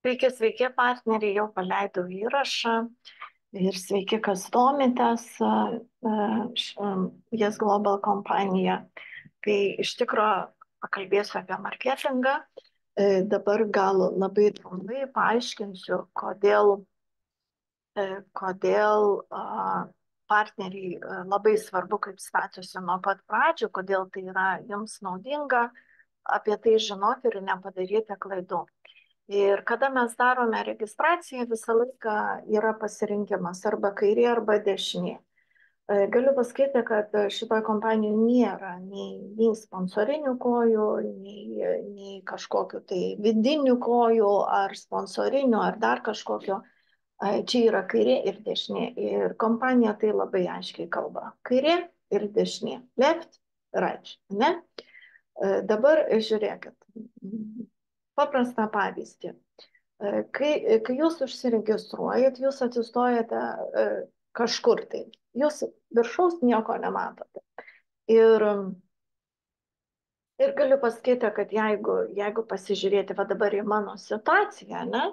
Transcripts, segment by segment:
Sveiki, sveiki, partneriai, jau paleidau įrašą ir sveiki, kas domitės Yes Global kompanija. Tai iš tikrųjų pakalbėsiu apie marketingą. Dabar gal labai trumpai paaiškinsiu, kodėl partneriai labai svarbu, kaip statosi nuo pat pradžių, kodėl tai yra jums naudinga, apie tai žinoti ir nepadaryti klaidų. Ir kada mes darome registraciją, visą laiką yra pasirinkimas arba kairė, arba dešinė. Galiu pasakyti, kad šitoje kompanijoje nėra nei sponsorinių kojų, nei kažkokiu tai vidinių kojų, ar sponsorinių, ar dar kažkokio. Čia yra kairė ir dešinė. Ir kompanija tai labai aiškiai kalba. Kairė ir dešinė. Left, right. Ne? Dabar žiūrėkit. Paprastą pavyzdį. Kai jūs užsiregistruojat, jūs atsistojate kažkur tai. Jūs viršaus nieko nematote. Ir, ir galiu pasakyti, kad jeigu pasižiūrėti va dabar į mano situaciją, ne,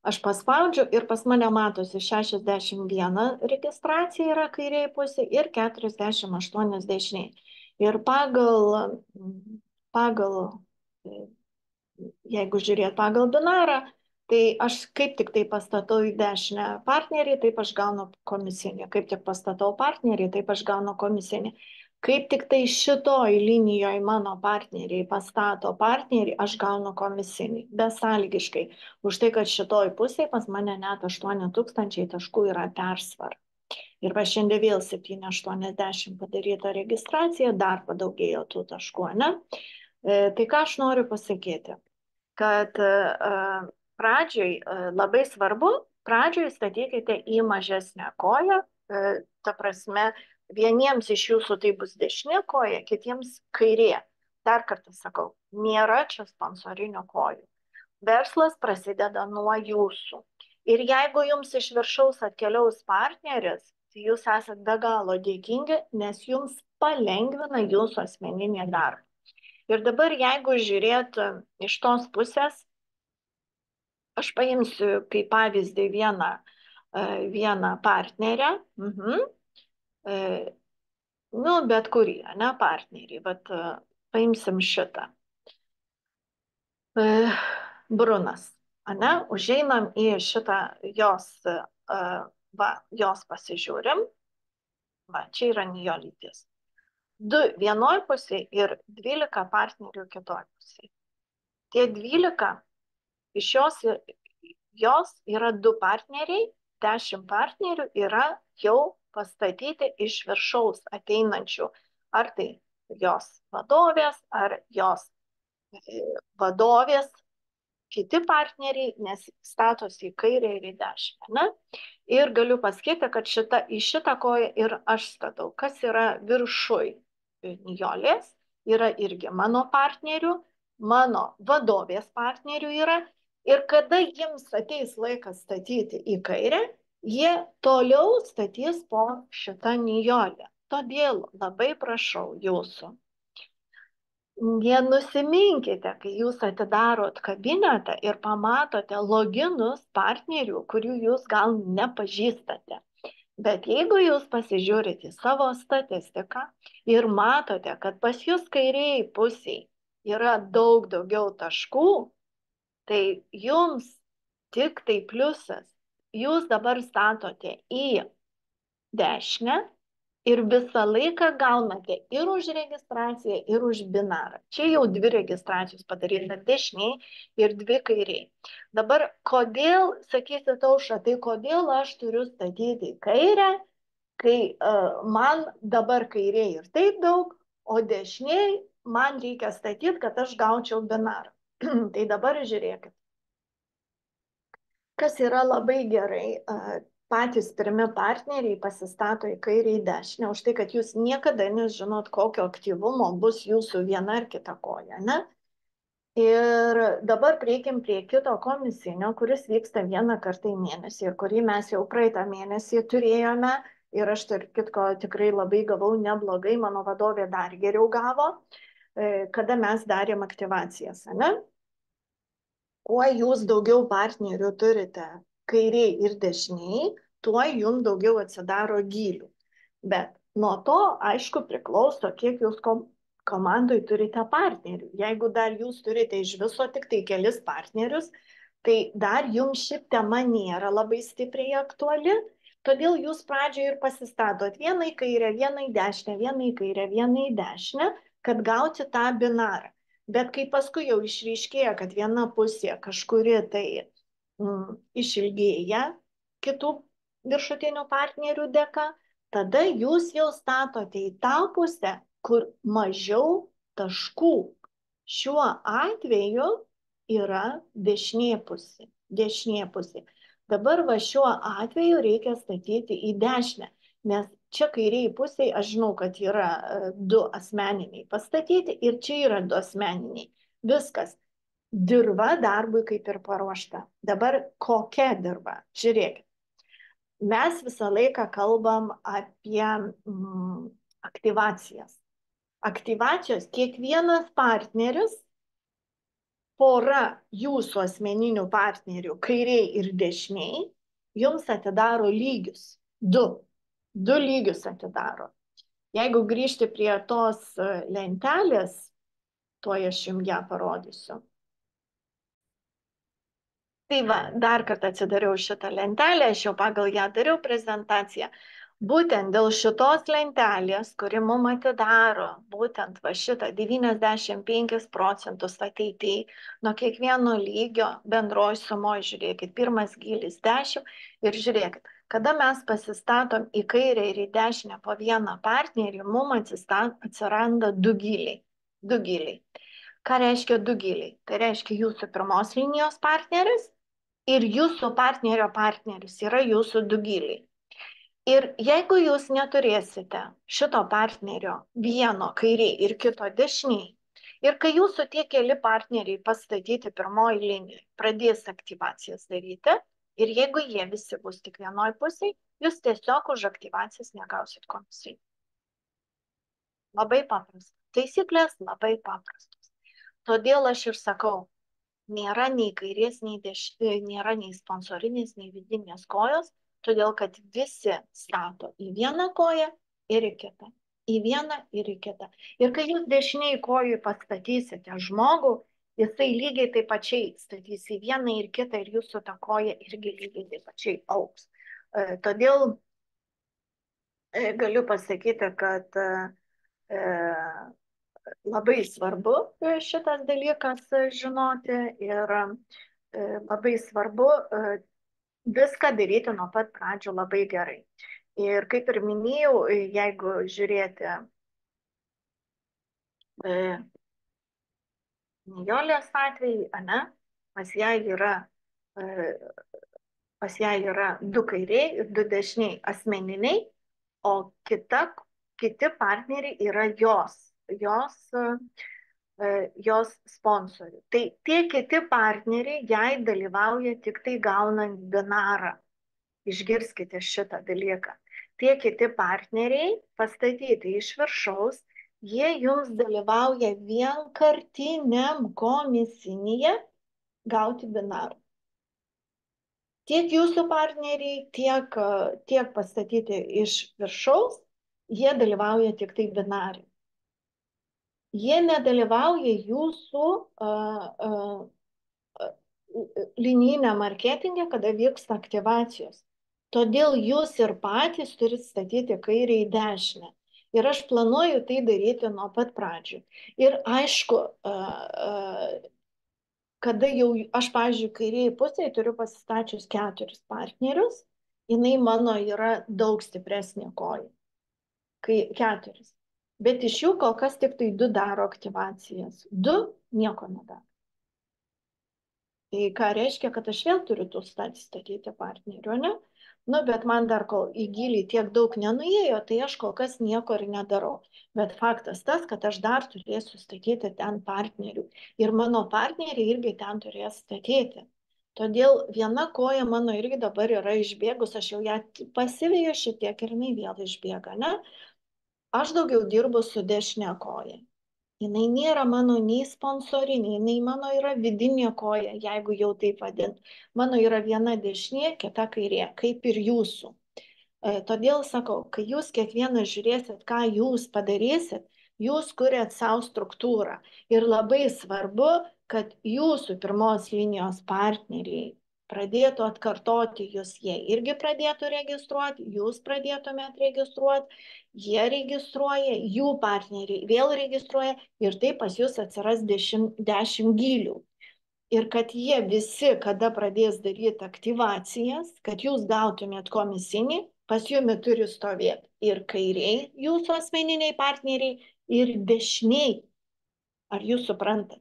aš paspaudžiu ir pas mane matosi 61 registracija yra kairiai pusė ir 48 dešiniai. Ir pagal jeigu žiūrėt pagal binarą, tai aš kaip tik tai pastatau į dešinę partnerį, taip aš gaunu komisinį. Kaip tik pastatau partnerį, taip aš gaunu komisinį. Kaip tik tai šitoj linijoje mano partneriai pastato partnerį, aš gaunu komisinį. Besąlygiškai. Už tai, kad šitoj pusėje pas mane net 8000 taškų yra persvara. Ir va šiandien vėl 780 padaryta registracija, dar padaugėjo tų taškų, ne? Tai ką aš noriu pasakyti? Kad pradžioj labai svarbu, pradžioj statykite į mažesnę koją, ta prasme, vieniems iš jūsų tai bus dešinė koja, kitiems kairė. Dar kartą sakau, nėra čia sponsorinių kojų. Verslas prasideda nuo jūsų. Ir jeigu jums iš viršaus atkeliaus partneris, tai jūs esate be galo dėkingi, nes jums palengvina jūsų asmeninį darbą. Ir dabar, jeigu žiūrėt iš tos pusės, aš paimsiu kaip pavyzdį vieną partnerę, nu, bet kurį, ne partnerį, bet paimsim šitą. Brunas, ne, užeinam į šitą jos pasižiūrim, va, čia yra jo lytis. 2 vienoj pusėje ir 12 partnerių kitoj pusėje. Tie 12, iš jos yra 2 partneriai, 10 partnerių yra jau pastatyti iš viršaus ateinančių, ar tai jos vadovės, ar jos vadovės, kiti partneriai, nes statosi į kairę ir į dešinę. Ne? Ir galiu pasakyti, kad į šitą koją ir aš statau. Kas yra viršui Nijolės, yra irgi mano partnerių, mano vadovės partnerių yra. Ir kada jiems ateis laikas statyti į kairę, jie toliau statys po šitą Nijolę. Todėl labai prašau jūsų, nenusiminkite, kai jūs atidarot kabinetą ir pamatote loginus partnerių, kurių jūs gal nepažįstate. Bet jeigu jūs pasižiūrite į savo statistiką ir matote, kad pas jūs kairiai pusiai yra daug daugiau taškų, tai jums tik tai pliusas. Jūs dabar statote į dešinę ir visą laiką gaunate ir už registraciją, ir už binarą. Čia jau 2 registracijos padaryta dešiniai ir 2 kairiai. Dabar kodėl, sakysit, Aušra, tai kodėl aš turiu statyti į kairę, kai man dabar kairiai ir taip daug, o dešiniai man reikia statyti, kad aš gaučiau binarą. Tai dabar žiūrėkit. Kas yra labai gerai, patys pirmi partneriai pasistato į kairę į dešinę, už tai, kad jūs niekada nežinot, kokio aktyvumo bus jūsų viena ar kita koja, ne? Ir dabar prieikim prie kito komisinio, kuris vyksta 1 kartą į mėnesį ir kurį mes jau praeitą mėnesį turėjome. Ir aš tarp kitko tikrai labai gavau neblogai, mano vadovė dar geriau gavo, kada mes darėm aktyvacijas, ne? kuo jūs daugiau partnerių turite kairiai ir dešiniai, tuo jums daugiau atsidaro gylių. Bet nuo to, aišku, priklauso, kiek jūs komandai turite partnerių. Jeigu dar jūs turite iš viso tik tai kelis partnerius, tai dar jums ši tema nėra labai stipriai aktuali. Todėl jūs pradžioje ir pasistatot vieną į kairę, vieną į dešinę, vieną į kairę, vieną į dešinę, kad gauti tą binarą. Bet kai paskui jau išryškėja, kad viena pusė kažkuri tai išilgėja kitų viršutinių partnerių dėka, tada jūs jau statote į tą pusę, kur mažiau taškų. Šiuo atveju yra dešinė pusė. Dešinė pusė. Dabar va šiuo atveju reikia statyti į dešinę, nes čia kairiai pusėje aš žinau, kad yra du asmeniniai pastatyti ir čia yra du asmeniniai. Viskas. Dirva darbui kaip ir paruošta. Dabar kokia dirba? Žiūrėkit. Mes visą laiką kalbam apie aktyvacijas. Aktyvacijos kiekvienas partneris, pora jūsų asmeninių partnerių, kairiai ir dešiniai, jums atidaro lygius. Du lygius atidaro. Jeigu grįžti prie tos lentelės, tuoj aš jums ją parodysiu. Tai va, dar kartą atsidariau šitą lentelę, aš jau pagal ją dariau prezentaciją. Būtent dėl šitos lentelės, kuri mums atidaro būtent va šitą 95% ateityje nuo kiekvieno lygio bendroji sumoje, žiūrėkit, pirmas gylis 10 ir žiūrėkit, kada mes pasistatom į kairę ir į dešinę po vieną partnerį, mums atsiranda du gyliai. Du gyliai. Ką reiškia du gyliai? Tai reiškia jūsų pirmos linijos partneris ir jūsų partnerio partneris yra jūsų du gyliai. Ir jeigu jūs neturėsite šito partnerio vieno kairiai ir kito dešiniai, ir kai jūsų tie keli partneriai pastatyti pirmoji linijai pradės aktyvacijas daryti, ir jeigu jie visi bus tik vienoj pusėje, jūs tiesiog už aktyvacijas negausit komisijų. Labai paprasta. Taisyklės labai paprastos. Todėl aš ir sakau, nėra nei kairės, nei dešinės, nėra nei sponsorinės, nei vidinės kojos, todėl kad visi stato į vieną koją ir į kitą. Į vieną ir į kitą. Ir kai jūs dešiniai kojui pastatysite žmogų, jisai lygiai taip pačiai statys į vieną ir kitą ir jūsų ta koja irgi lygiai taip pačiai augs. Todėl galiu pasakyti, kad labai svarbu šitas dalykas žinoti ir labai svarbu viską daryti nuo pat pradžių labai gerai. Ir kaip ir minėjau, jeigu žiūrėti Nijolės atvejį, pas ją yra du kairiai ir du dešiniai asmeniniai, o kiti partneriai yra jos sponsorių. Tai tie kiti partneriai jai dalyvauja tik tai gaunant binarą. Išgirskite šitą dalyką. Tie kiti partneriai pastatyti iš viršaus, jie jums dalyvauja vienkartiniam komisinėje gauti binarą. Tiek jūsų partneriai, tiek pastatyti iš viršaus, jie dalyvauja tik tai binarį. Jie nedalyvauja jūsų linijinė marketingė, kada vyksta aktyvacijos. Todėl jūs ir patys turite statyti kairę į dešinę. Ir aš planuoju tai daryti nuo pat pradžių. Ir aišku, kada jau aš, pavyzdžiui, kairėje pusėje turiu pasistačius 4 partnerius, jinai mano yra daug stipresnė koja. 4. Bet iš jų kol kas tik tai 2 daro aktyvacijas. 2 nieko nedaro. Tai ką reiškia, kad aš vėl turiu tų statyti partnerių, ne? Nu, bet man dar kol į gilį tiek daug nenuėjo, tai aš kol kas nieko ir nedarau. Bet faktas tas, kad aš dar turėsiu statyti ten partnerių. Ir mano partneriai irgi ten turės statyti. Todėl viena koja mano irgi dabar yra išbėgus, aš jau ją pasiveju šitiek ir jinai vėl išbėga, ne? Aš daugiau dirbu su dešinė koja. Jinai nėra mano nei sponsorinė, jinai mano yra vidinė koja, jeigu jau taip vadint. Mano yra viena dešinė, kita kairė, kaip ir jūsų. Todėl sakau, kai jūs kiekvienas žiūrėsit, ką jūs padarysit, jūs kuriat savo struktūrą. Ir labai svarbu, kad jūsų pirmos linijos partneriai pradėtų atkartoti jūs, jie irgi pradėtų registruoti, jūs pradėtumėt registruoti, jie registruoja, jų partneriai vėl registruoja ir taip pas jūs atsiras 10 gylių. Ir kad jie visi, kada pradės daryti aktyvacijas, kad jūs gautumėt komisinį, pas jumi turi stovėti ir kairiai jūsų asmeniniai partneriai, ir dešiniai. Ar jūs suprantat?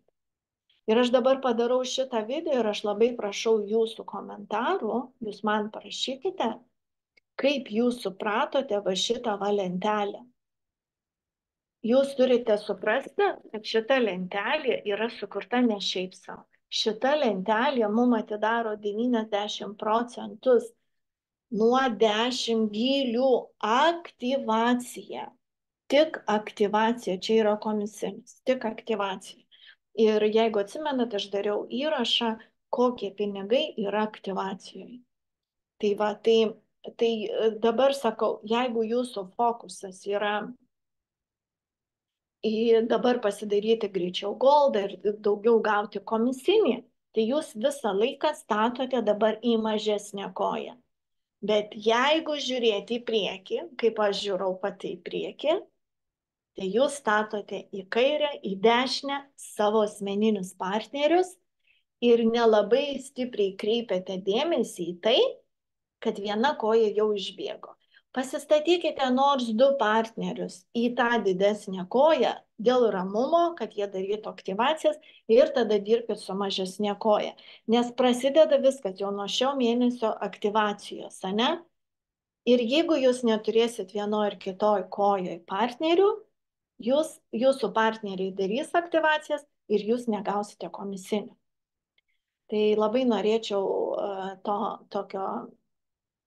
Ir aš dabar padarau šitą video ir aš labai prašau jūsų komentarų, jūs man parašykite, kaip jūs supratote va šitą va lentelę. Jūs turite suprasti, kad šita lentelė yra sukurta ne šiaip savo. Šita lentelė mums atidaro 90% nuo 10 gylių aktyvacija. Tik aktyvacija, čia yra komisinis, tik aktyvacija. Ir jeigu atsimenat, aš dariau įrašą, kokie pinigai yra aktyvacijoje. Tai va, tai dabar sakau, jeigu jūsų fokusas yra dabar pasidaryti greičiau goldą ir daugiau gauti komisinį, tai jūs visą laiką statote dabar į mažesnę koją. Bet jeigu žiūrėti į priekį, kaip aš žiūrau pati į priekį, tai jūs statote į kairę, į dešinę savo asmeninius partnerius ir nelabai stipriai kreipiate dėmesį į tai, kad viena koja jau išbėgo. Pasistatykite nors 2 partnerius į tą didesnę koją dėl ramumo, kad jie darytų aktyvacijas ir tada dirbkite su mažesnė koja. Nes prasideda viskas jau nuo šio mėnesio aktyvacijos, ne? Ir jeigu jūs neturėsit vienoje ar kitoje kojoje partnerių, jūsų partneriai darys aktyvacijas ir jūs negausite komisinį. Tai labai norėčiau tokio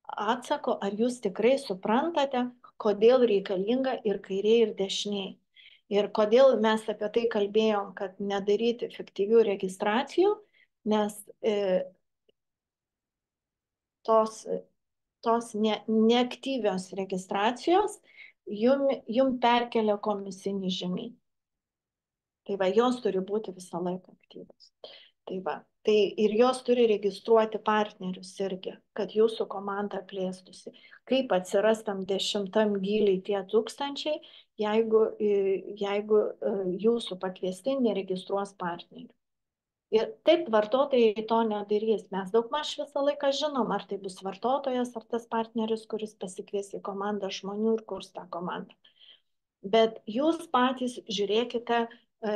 atsako, ar jūs tikrai suprantate, kodėl reikalinga ir kairiai, ir dešiniai. Ir kodėl mes apie tai kalbėjom, kad nedaryti fiktyvių registracijų, nes tos neaktyvios registracijos jum perkelia komisinį žemyn. Tai va, jos turi būti visą laiką aktyvios. Tai va, tai ir jos turi registruoti partnerius irgi, kad jūsų komanda plėstųsi. Kaip atsiras tam 10 gyliai tie 1000, jeigu jūsų pakviesti neregistruos partnerių. Ir taip vartotojai to nedarys. Mes daugmaž visą laiką žinom, ar tai bus vartotojas, ar tas partneris, kuris pasikvies į komandą žmonių ir kurs tą komandą. Bet jūs patys žiūrėkite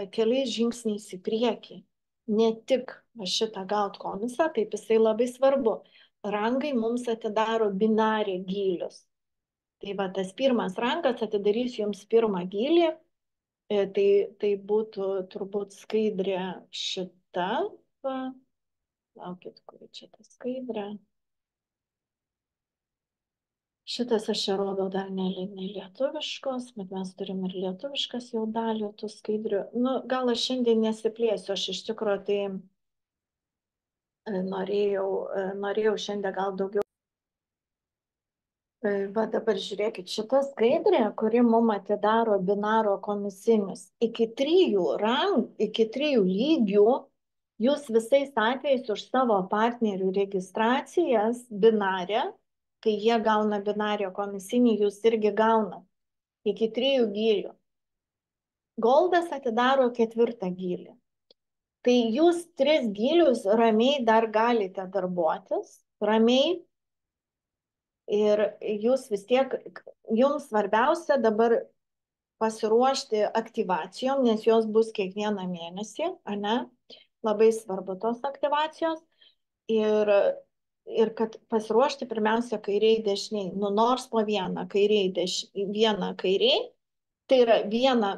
keliais žingsniais į priekį. Ne tik šitą gaut komisą, taip jisai labai svarbu. Rangai mums atidaro binarį gylius. Tai va, tas pirmas rangas atidarys jums pirmą gylį. Tai būtų turbūt skaidrė šita. Va. Laukit, kuri čia ta skaidrė. Šitas aš čia rodau dar ne lietuviškos, bet mes turim ir lietuviškas jau dalį tų skaidrių. Nu, gal aš šiandien nesiplėsiu, aš iš tikrųjų tai norėjau šiandien gal daugiau. Va dabar žiūrėkit, šita skaidrė, kuri mums atidaro binaro komisinius. Iki 3 lygių jūs visais atvejais už savo partnerių registracijas binarę, kai jie gauna binario komisinį, jūs irgi gaunat. Iki 3 gylių. Goldas atidaro 4 gylį. Tai jūs 3 gylius ramiai dar galite darbuotis, ramiai. Ir jūs vis tiek, jums svarbiausia dabar pasiruošti aktyvacijom, nes jos bus kiekvieną mėnesį, ane? Labai svarbu tos aktyvacijos. Ir kad pasiruošti pirmiausia kairiai dešiniai, nu nors po vieną kairiai, tai yra viena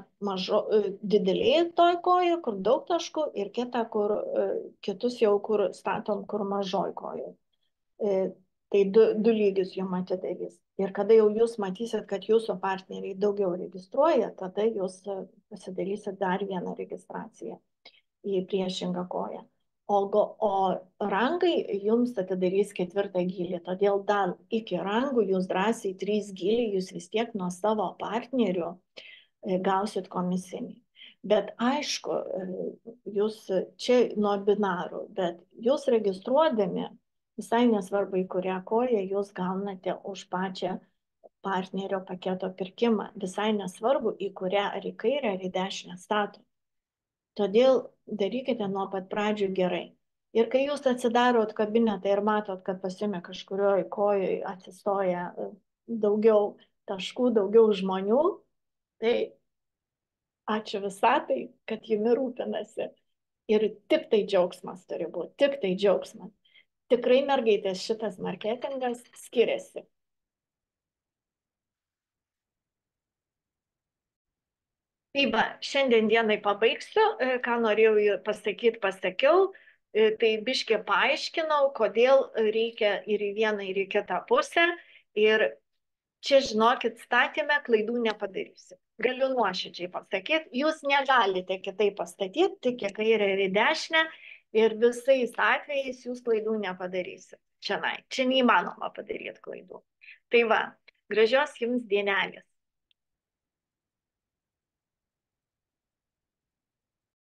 dideliai toj koja, kur daug taškų, ir kita, kitus jau kur statom, kur mažoj kojoj. Tai du lygius jums atidarys. Ir kada jau jūs matysit, kad jūsų partneriai daugiau registruoja, tada jūs pasidarysit dar vieną registraciją į priešingą koją. O rangai jums atidarys 4 gylį. Todėl dar iki rangų jūs drąsiai 3 gylį, jūs vis tiek nuo savo partnerių gausit komisinį. Bet aišku, jūs čia nuo binarų, bet jūs registruodami, visai nesvarbu, į kurią koją jūs gaunate už pačią partnerio paketo pirkimą. Visai nesvarbu, į kurią ar į kairę, ar į dešinę statot. Todėl darykite nuo pat pradžių gerai. Ir kai jūs atsidarot kabinetą ir matot, kad pas jumi kažkurioje kojoje atsistoja daugiau taškų, daugiau žmonių, tai ačiū visatai, kad jumi rūpinasi. Ir tik tai džiaugsmas turi būti, tik tai džiaugsmas. Tikrai, mergaitės, šitas marketingas skiriasi. Tai va, šiandien dienai pabaigsiu, ką norėjau pasakyti, pasakiau, tai biškį paaiškinau, kodėl reikia ir į vieną, ir į kitą pusę. Ir čia, žinokit, statime klaidų nepadarysi. Galiu nuoširdžiai pasakyti, jūs negalite kitaip pastatyti, tik į kairę ir į dešinę, ir visais atvejais jūs klaidų nepadarysit. Čia neįmanoma padaryti klaidų. Tai va, gražios jums dienelės.